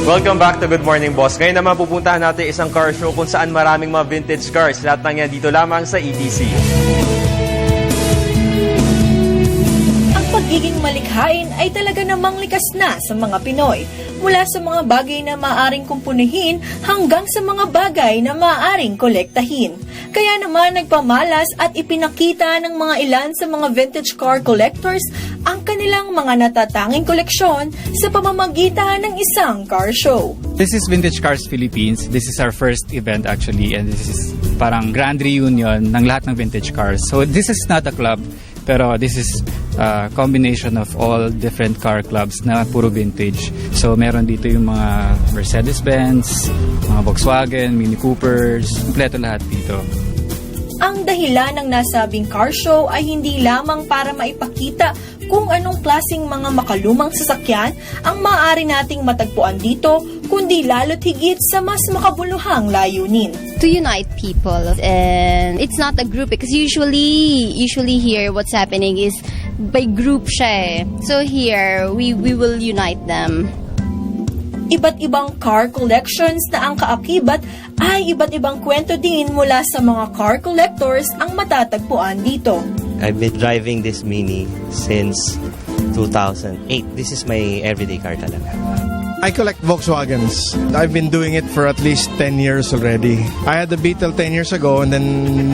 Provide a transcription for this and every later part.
Welcome back to Good Morning Boss. Ngayon naman pupuntahan natin isang car show kung saan maraming mga vintage cars. Lahat ng yan dito lamang sa EDC. Ang pagiging malikhain ay talaga namang likas na sa mga Pinoy. Mula sa mga bagay na maaaring kumpunihin hanggang sa mga bagay na maaaring kolektahin. Kaya naman nagpamalas at ipinakita ng mga ilan sa mga vintage car collectors ang kanilang mga natatanging koleksyon sa pamamagitan ng isang car show. This is Vintage Cars Philippines. This is our first event actually, and this is parang grand reunion ng lahat ng vintage cars. So this is not a club, pero this is a combination of all different car clubs na puro vintage. So meron dito yung mga Mercedes-Benz, mga Volkswagen, Mini Coopers, kompleto lahat dito. Ang dahilan ng nasabing car show ay hindi lamang para maipakita kung anong klaseng mga makalumang sasakyan ang maaari nating matagpuan dito, kundi lalo't higit sa mas makabuluhang layunin. To unite people, and it's not a group because usually here what's happening is by group siya eh. So here we will unite them. Iba't ibang car collections na ang kaakibat ay iba't ibang kwento din mula sa mga car collectors ang matatagpuan dito. I've been driving this Mini since 2008. This is my everyday car talaga. I collect Volkswagens. I've been doing it for at least 10 years already. I had the Beetle 10 years ago and then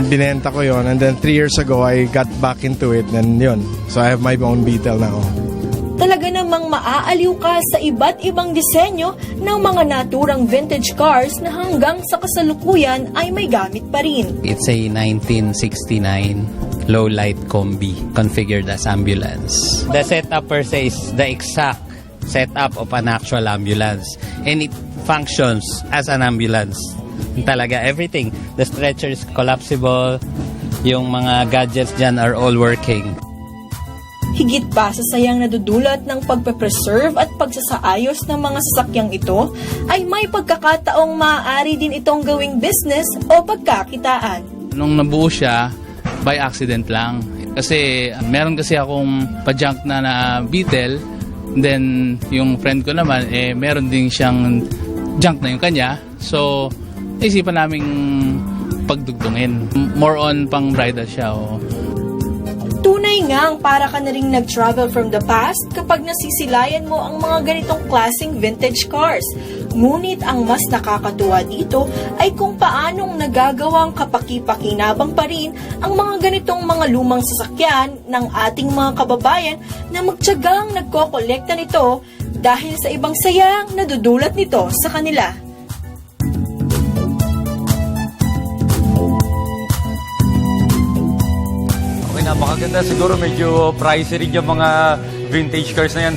binenta ko yon, and then 3 years ago I got back into it and yun. So I have my own Beetle now. Talaga namang maaaliw ka sa iba't ibang disenyo ng mga naturang vintage cars na hanggang sa kasalukuyan ay may gamit pa rin. It's a 1969 low-light combi configured as ambulance. The setup per se is the exact setup of an actual ambulance, and it functions as an ambulance. Talaga, everything. The stretcher is collapsible, yung mga gadgets dyan are all working. Higit pa sa sayang nadudulot ng pagpe-preserve at pagsasaayos ng mga sasakyang ito, ay may pagkakataong maaari din itong gawing business o pagkakitaan. Nung nabuo siya, by accident lang. Kasi meron kasi akong pa-junk na Beetle, then yung friend ko naman, meron din siyang junk na yung kanya. So, isipan naming pagdugtungin. More on pang bridal siya. Tunay ngang para ka na ring nag-travel from the past kapag nasisilayan mo ang mga ganitong klaseng vintage cars. Ngunit ang mas nakakatuwa dito ay kung paanong nagagawang kapaki-pakinabang pa rin ang mga ganitong mga lumang sasakyan ng ating mga kababayan na magtiyagang nagkokolekta nito dahil sa ibang sayang nadudulot nito sa kanila. Napakaganda. Siguro medyo pricey rin yung mga vintage cars na yan.